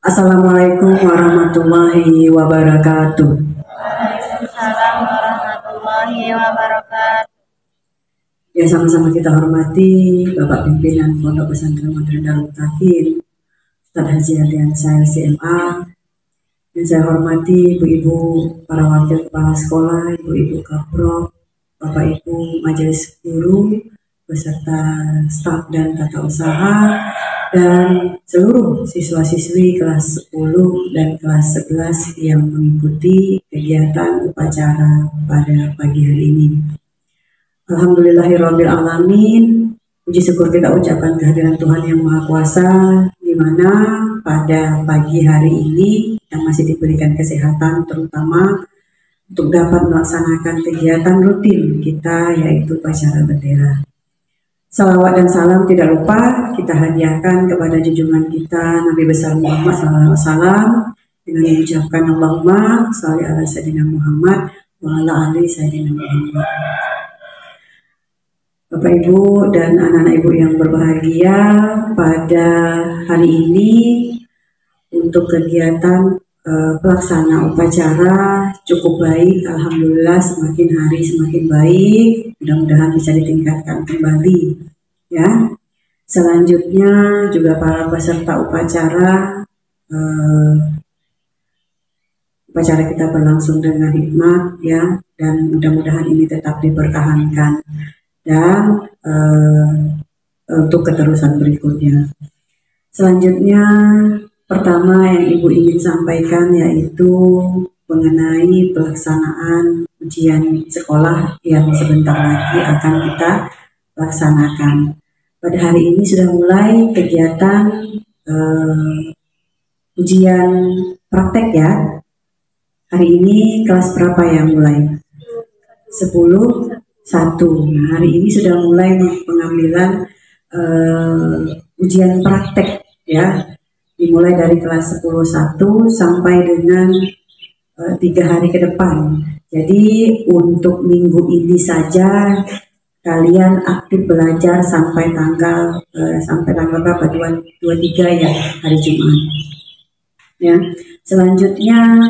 Assalamualaikum warahmatullahi wabarakatuh. Waalaikumsalam warahmatullahi wabarakatuh. Ya, sama-sama kita hormati Bapak Pimpinan Pondok Pesantren Modern Darul Takin, Ustadz Haji Ardiansah LCMA, dan saya hormati Ibu-Ibu para wakil kepala sekolah, Ibu-Ibu Kaprok, Bapak-Ibu Majelis Guru, beserta staf dan tata usaha, dan seluruh siswa-siswi kelas 10 dan kelas 11 yang mengikuti kegiatan upacara pada pagi hari ini. Alhamdulillahirabbil alamin. Puji syukur kita ucapkan kehadiran Tuhan Yang Maha Kuasa, di mana pada pagi hari ini kita masih diberikan kesehatan, terutama untuk dapat melaksanakan kegiatan rutin kita, yaitu upacara bendera. Salawat dan salam tidak lupa kita hadiahkan kepada junjungan kita Nabi besar Muhammad SAW dengan mengucapkan Allahumma sholli ala sayyidina Muhammad wa ala ali sayyidina Muhammad. Bapak Ibu dan anak-anak Ibu yang berbahagia, pada hari ini untuk kegiatan pelaksana upacara cukup baik, alhamdulillah, semakin hari semakin baik, mudah-mudahan bisa ditingkatkan kembali ya. Selanjutnya juga para peserta upacara kita berlangsung dengan hikmat ya, dan mudah-mudahan ini tetap dipertahankan dan untuk keterusan berikutnya. Selanjutnya, pertama yang Ibu ingin sampaikan yaitu mengenai pelaksanaan ujian sekolah yang sebentar lagi akan kita laksanakan. Pada hari ini sudah mulai kegiatan ujian praktek ya. Hari ini kelas berapa yang mulai? 10, 1. Nah, hari ini sudah mulai pengambilan ujian praktek ya. Dimulai dari kelas 10-1 sampai dengan 3 hari ke depan. Jadi untuk minggu ini saja kalian aktif belajar sampai tanggal berapa? 23 ya, hari Jumat. Ya. Selanjutnya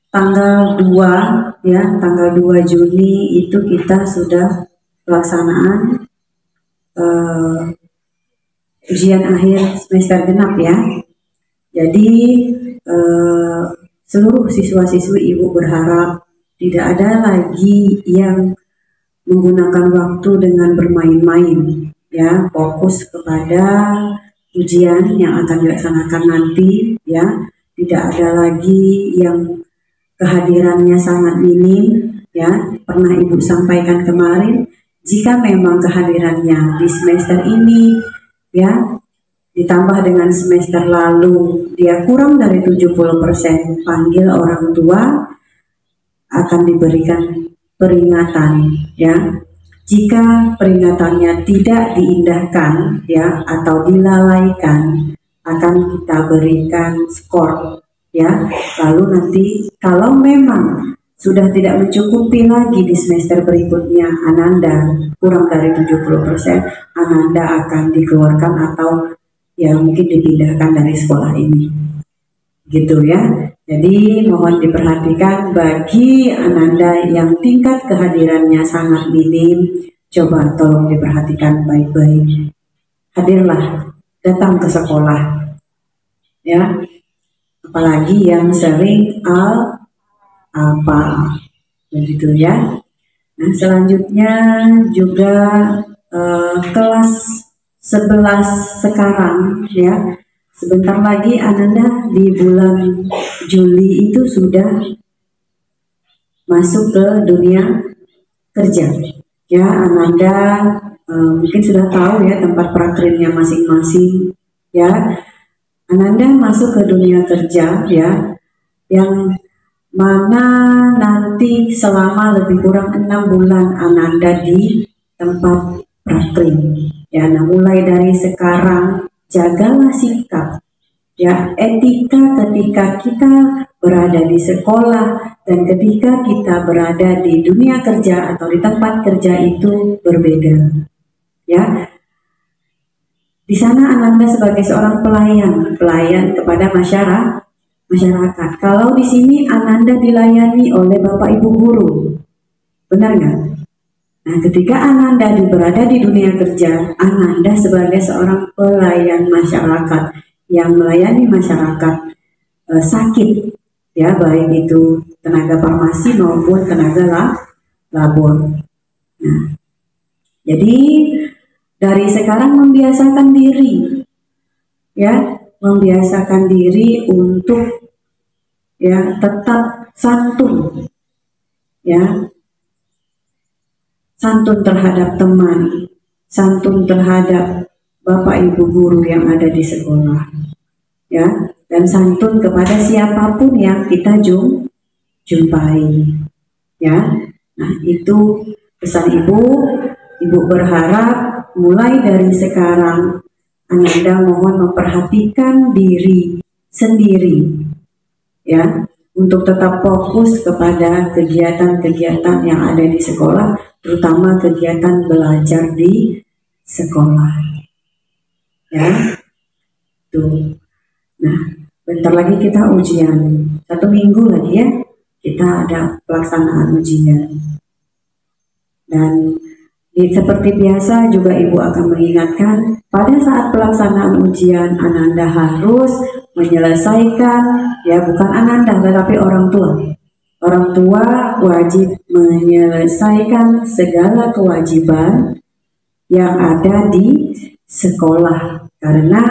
tanggal 2 Juni itu kita sudah pelaksanaan ujian akhir semester genap ya. Jadi seluruh siswa-siswi Ibu berharap tidak ada lagi yang menggunakan waktu dengan bermain-main ya, fokus kepada ujian yang akan dilaksanakan nanti ya. Tidak ada lagi yang kehadirannya sangat minim ya. Pernah Ibu sampaikan kemarin, jika memang kehadirannya di semester ini ya ditambah dengan semester lalu dia kurang dari 70%, panggil orang tua, akan diberikan peringatan ya. Jika peringatannya tidak diindahkan ya atau dilalaikan, akan kita berikan skor ya. Lalu nanti kalau memang sudah tidak mencukupi lagi di semester berikutnya, Ananda kurang dari 70%, Ananda akan dikeluarkan atau ya mungkin dipindahkan dari sekolah ini. Gitu ya. Jadi mohon diperhatikan bagi Ananda yang tingkat kehadirannya sangat minim, coba tolong diperhatikan baik-baik. Hadirlah, datang ke sekolah. Ya. Apalagi yang sering apa begitu ya. Nah, selanjutnya juga kelas 11 sekarang ya. Sebentar lagi Ananda di bulan Juli itu sudah masuk ke dunia kerja ya. Ananda mungkin sudah tahu ya tempat prakteknya masing-masing ya. Ananda masuk ke dunia kerja ya, yang mana nanti selama lebih kurang 6 bulan Ananda di tempat praktek ya. Nah, mulai dari sekarang jagalah sikap ya, etika ketika kita berada di sekolah dan ketika kita berada di dunia kerja atau di tempat kerja itu berbeda ya. Di sana Ananda sebagai seorang pelayan kepada masyarakat. Kalau di sini Ananda dilayani oleh Bapak Ibu guru, benar nggak? Nah, ketika Ananda berada di dunia kerja, Ananda sebagai seorang pelayan masyarakat yang melayani masyarakat sakit, ya, baik itu tenaga farmasi maupun tenaga labor. Nah, jadi dari sekarang membiasakan diri, ya, membiasakan diri untuk ya tetap santun, ya, santun terhadap teman, santun terhadap Bapak Ibu guru yang ada di sekolah, ya, dan santun kepada siapapun yang kita jumpai, ya. Nah, itu pesan Ibu. Ibu berharap mulai dari sekarang Ananda mohon memperhatikan diri sendiri, ya, untuk tetap fokus kepada kegiatan-kegiatan yang ada di sekolah, terutama kegiatan belajar di sekolah, ya. Tuh. Nah, bentar lagi kita ujian, 1 minggu lagi ya, kita ada pelaksanaan ujian. Dan seperti biasa juga Ibu akan mengingatkan, pada saat pelaksanaan ujian Ananda harus menyelesaikan, ya, bukan Ananda tetapi orang tua. Orang tua wajib menyelesaikan segala kewajiban yang ada di sekolah karena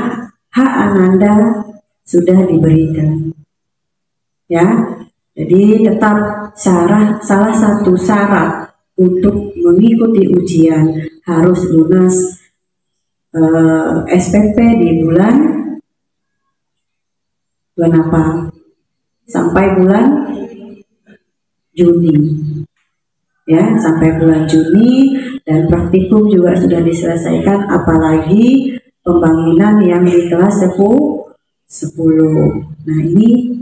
hak Ananda sudah diberikan. Ya, jadi tetap salah satu syarat untuk mengikuti ujian harus lunas SPP di bulan apa? Sampai bulan Juni, ya, sampai bulan Juni, dan praktikum juga sudah diselesaikan, apalagi pembangunan yang di kelas 10. Nah, ini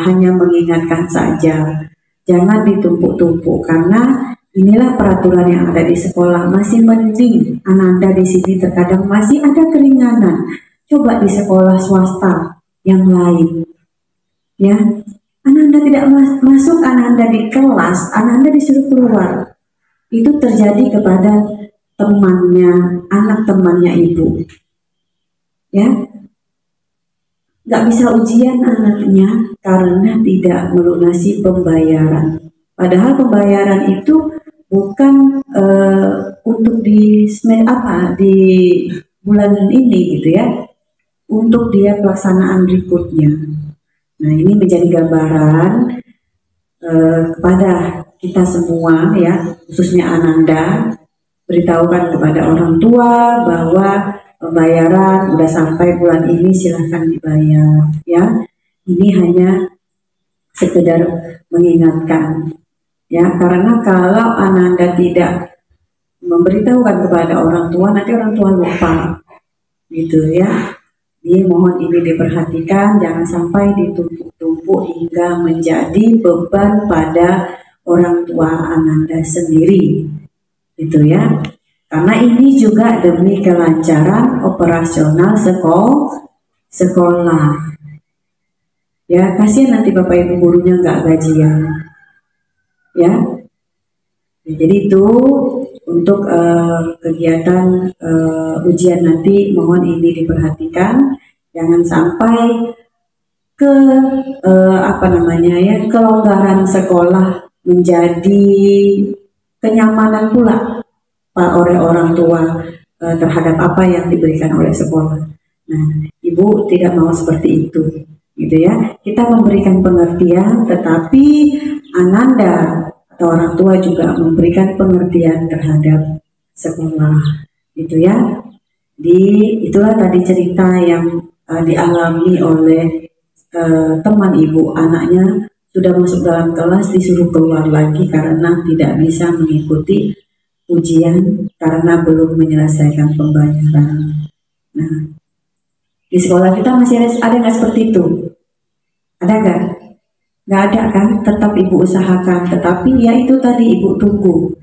hanya mengingatkan saja, jangan ditumpuk-tumpuk karena inilah peraturan yang ada di sekolah. Masih mending Ananda di sini terkadang masih ada keringanan. Coba di sekolah swasta yang lain, ya, Ananda tidak masuk, Ananda di kelas, Ananda disuruh keluar. Itu terjadi kepada temannya, anak temannya Ibu, ya, nggak bisa ujian anaknya karena tidak melunasi pembayaran. Padahal pembayaran itu bukan untuk di bulan ini gitu ya, untuk dia pelaksanaan berikutnya. Nah, ini menjadi gambaran kepada kita semua, ya, khususnya Ananda, beritahukan kepada orang tua bahwa pembayaran udah sampai bulan ini, silahkan dibayar, ya. Ini hanya sekedar mengingatkan, ya, karena kalau Ananda tidak memberitahukan kepada orang tua, nanti orang tua lupa, gitu ya. Dia mohon ini diperhatikan, jangan sampai ditumpuk-tumpuk hingga menjadi beban pada orang tua Ananda sendiri, gitu ya. Karena ini juga demi kelancaran operasional sekolah. Ya, kasihan nanti Bapak Ibu gurunya nggak gajian, ya. Jadi itu untuk kegiatan ujian nanti, mohon ini diperhatikan, jangan sampai kelonggaran sekolah menjadi kenyamanan pula oleh orang tua terhadap apa yang diberikan oleh sekolah. Nah, Ibu tidak mau seperti itu, gitu ya. Kita memberikan pengertian, tetapi Ananda atau orang tua juga memberikan pengertian terhadap sekolah, gitu ya. Itulah tadi cerita yang dialami oleh teman Ibu. Anaknya sudah masuk dalam kelas disuruh keluar lagi karena tidak bisa mengikuti ujian karena belum menyelesaikan pembayaran. Nah, di sekolah kita masih ada nggak seperti itu? Ada nggak? Nggak ada kan? Tetap Ibu usahakan, tetapi ya itu tadi Ibu tunggu,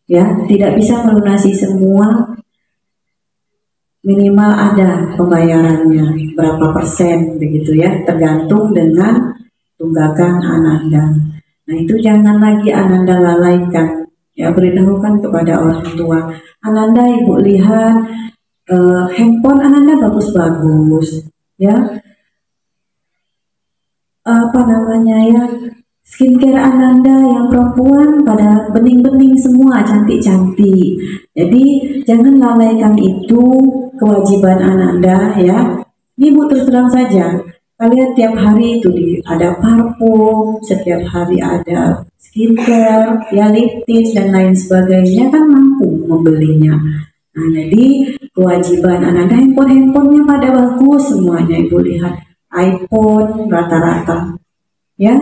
ya, tidak bisa melunasi semua minimal ada pembayarannya berapa persen begitu ya, tergantung dengan tunggakan Ananda. Nah itu jangan lagi Ananda lalaikan, ya beritahukan kepada orang tua. Ananda, ibu lihat handphone Ananda bagus-bagus, ya apa namanya ya, skincare Ananda yang perempuan pada bening-bening semua, cantik-cantik. Jadi jangan lalaikan itu kewajiban Ananda ya. Ini Bu terus terang saja, kalian tiap hari itu ada parfum, setiap hari ada skincare, ya lip tint dan lain sebagainya, kan mampu membelinya. Nah, jadi kewajiban Ananda, handphonenya pada bagus semuanya, Ibu lihat iPhone rata-rata, ya.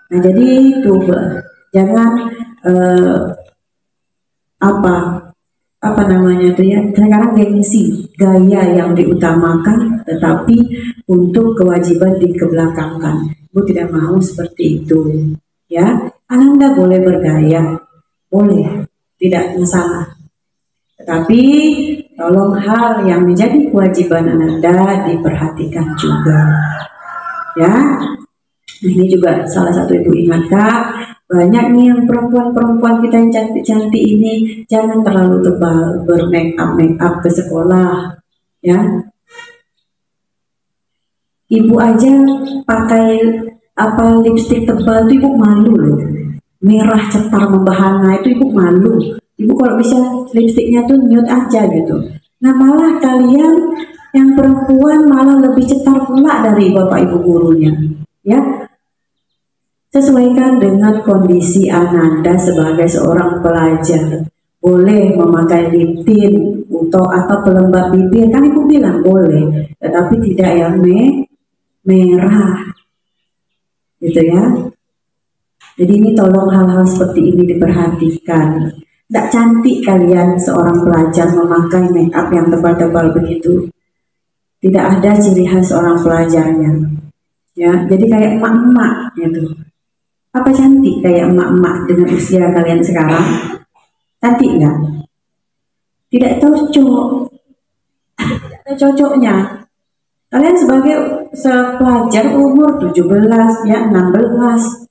Nah jadi itu jangan apa namanya itu ya, sekarang gengsi, gaya yang diutamakan, tetapi untuk kewajiban dikebelakangkan. Ibu tidak mau seperti itu, ya. Ananda boleh bergaya, boleh, tidak masalah. Tetapi tolong hal yang menjadi kewajiban Ananda diperhatikan juga, ya. Nah, ini juga salah satu ibu ingatkan, banyak nih yang perempuan-perempuan kita yang cantik-cantik ini jangan terlalu tebal bermake up ke sekolah, ya. Ibu aja pakai lipstik tebal itu ibu malu loh, merah cetar membahana itu ibu malu. Ibu kalau bisa lipstiknya tuh nude aja gitu. Nah malah kalian yang perempuan malah lebih cetar pula dari bapak ibu gurunya, ya. Sesuaikan dengan kondisi Ananda sebagai seorang pelajar. Boleh memakai lip tint atau pelembab bibir, kan ibu bilang boleh, tetapi tidak yang merah, gitu ya. Jadi ini tolong hal-hal seperti ini diperhatikan. Tidak cantik kalian seorang pelajar memakai make up yang tebal-tebal begitu. Tidak ada ciri khas seorang pelajarnya, ya. Jadi kayak emak-emak gitu. Apa cantik kayak emak-emak dengan usia kalian sekarang? Cantik nggak? Tidak cocok. Tidak ada cocoknya. Kalian sebagai pelajar umur 17 ya 16,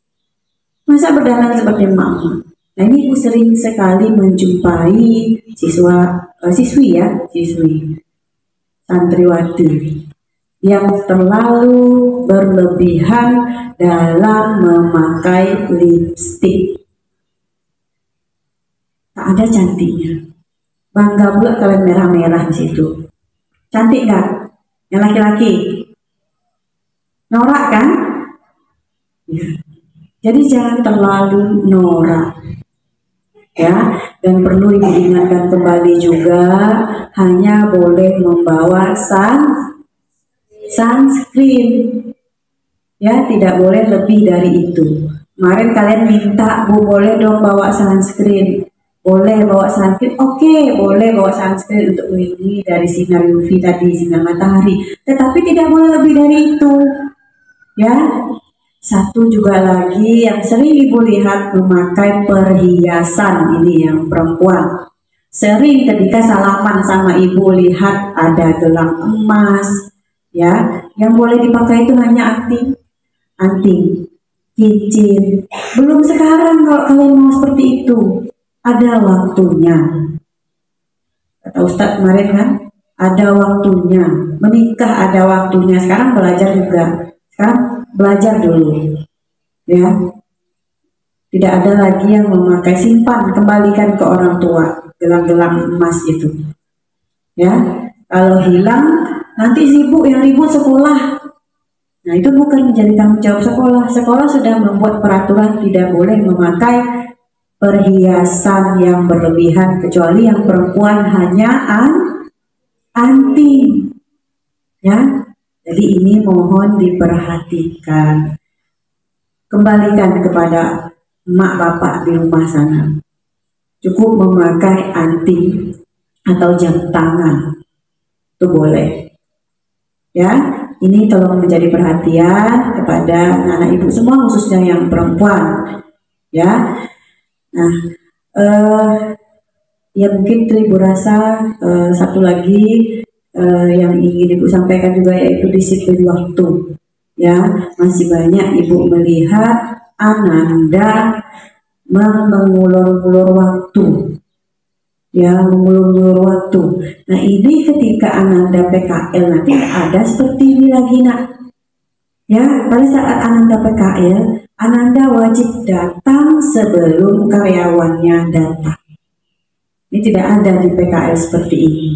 masa berdandan seperti emak-emak? Nah ini ibu sering sekali menjumpai siswi santriwati yang terlalu berlebihan dalam memakai lipstik. Tak ada cantiknya. Bangga pula kalian merah-merah di situ. Cantik nggak? Yang laki-laki? Norak kan? Ya. Jadi jangan terlalu norak, ya. Dan perlu diingatkan kembali juga, hanya boleh membawa sunscreen, ya, tidak boleh lebih dari itu. Kemarin kalian minta, Bu boleh dong bawa sunscreen. Boleh bawa sunscreen, oke, boleh bawa sunscreen untuk melindungi dari sinar UV tadi, sinar matahari. Tetapi tidak boleh lebih dari itu, ya. Satu juga lagi yang sering ibu lihat memakai perhiasan, ini yang perempuan. Sering ketika salaman sama ibu lihat ada gelang emas, ya. Yang boleh dipakai itu hanya anting, cincin. Belum sekarang kalau kalian mau seperti itu, ada waktunya. Kata Ustadz kemarin kan, ada waktunya. Menikah ada waktunya. Sekarang belajar juga. Sekarang belajar dulu, ya. Tidak ada lagi yang memakai, simpan, kembalikan ke orang tua gelang-gelang emas itu, ya. Kalau hilang nanti sibuk, yang ribut sekolah. Nah itu bukan menjadi tanggung jawab sekolah. Sekolah sudah membuat peraturan tidak boleh memakai perhiasan yang berlebihan, kecuali yang perempuan hanya anting, ya. Jadi ini mohon diperhatikan. Kembalikan kepada emak bapak di rumah sana. Cukup memakai anting atau jam tangan. Itu boleh. Ya, ini tolong menjadi perhatian kepada anak ibu semua, khususnya yang perempuan. Ya. Nah, ya mungkin itu ibu rasa satu lagi yang ingin Ibu sampaikan juga yaitu disiplin waktu. Ya, masih banyak Ibu melihat Ananda mengulur-ulur waktu. Ya, mengulur-ulur waktu. Nah, ini ketika Ananda PKL nanti ada seperti ini lagi, nak. Ya, pada saat Ananda PKL, Ananda wajib datang sebelum karyawannya datang. Ini tidak ada di PKL seperti ini.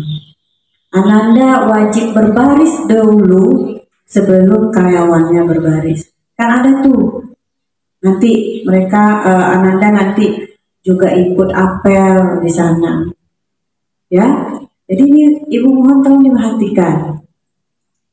Ananda wajib berbaris dulu sebelum karyawannya berbaris. Kan ada tuh. Nanti mereka Ananda nanti juga ikut apel di sana. Ya. Jadi ini Ibu mohon tolong diperhatikan.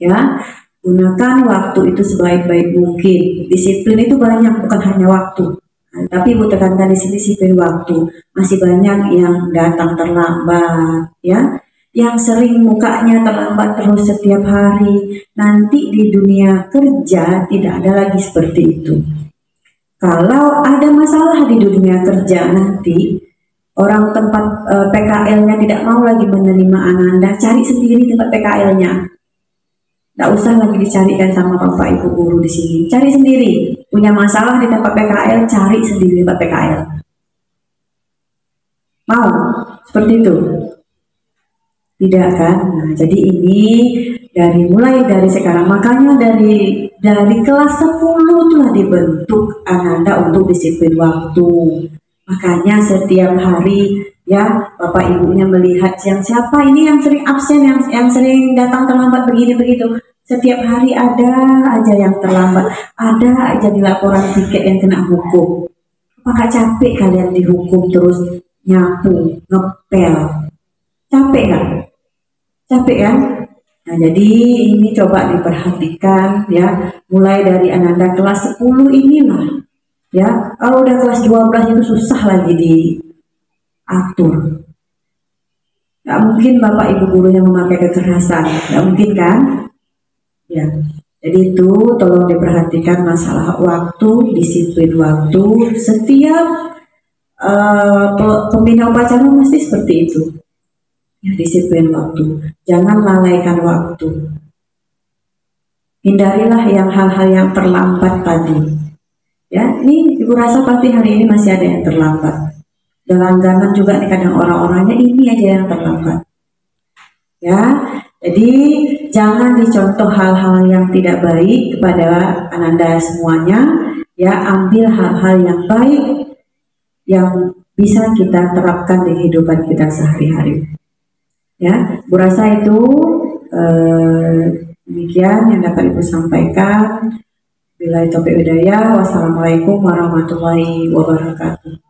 Ya. Gunakan waktu itu sebaik-baik mungkin. Disiplin itu banyak, bukan hanya waktu. Nah, tapi Ibu tekankan di sini disiplin waktu. Masih banyak yang datang terlambat, ya. Yang sering mukanya terlambat terus setiap hari. Nanti di dunia kerja tidak ada lagi seperti itu. Kalau ada masalah di dunia kerja nanti, orang tempat PKL-nya tidak mau lagi menerima Ananda, cari sendiri tempat PKL-nya. Tidak usah lagi dicarikan sama Bapak Ibu guru di sini. Cari sendiri. Punya masalah di tempat PKL, cari sendiri tempat PKL. Mau? Seperti itu? Tidak kan? Nah, jadi ini mulai dari sekarang. Makanya dari kelas 10 telah dibentuk Ananda untuk disiplin waktu. Makanya setiap hari ya Bapak Ibunya melihat siapa ini yang sering absen, yang sering datang terlambat begini begitu. Setiap hari ada aja yang terlambat, ada aja di laporan tiket yang kena hukum. Apakah capek kalian dihukum terus nyapu, ngepel? Capek nggak? Capek kan? Nah, jadi ini coba diperhatikan ya, mulai dari Ananda kelas 10 inilah. Ya, kalau udah kelas 12 itu susah lagi diatur. Nggak mungkin Bapak Ibu guru yang memakai kekerasan, nggak mungkin kan? Ya, jadi itu tolong diperhatikan masalah waktu, disiplin waktu. Setiap pembina upacara mesti seperti itu. Ya, disiplin waktu, jangan lalaikan waktu. Hindarilah yang hal-hal yang terlambat tadi. Ya, ini Ibu rasa pasti hari ini masih ada yang terlambat. Dan langganan juga nih kadang orang-orangnya ini aja yang terlambat. Ya, jadi jangan dicontoh hal-hal yang tidak baik kepada Ananda semuanya. Ya, ambil hal-hal yang baik yang bisa kita terapkan di kehidupan kita sehari-hari. Ya, Bu rasa itu demikian yang dapat Ibu sampaikan. Billahi taufiq hidayah. Wassalamualaikum warahmatullahi wabarakatuh.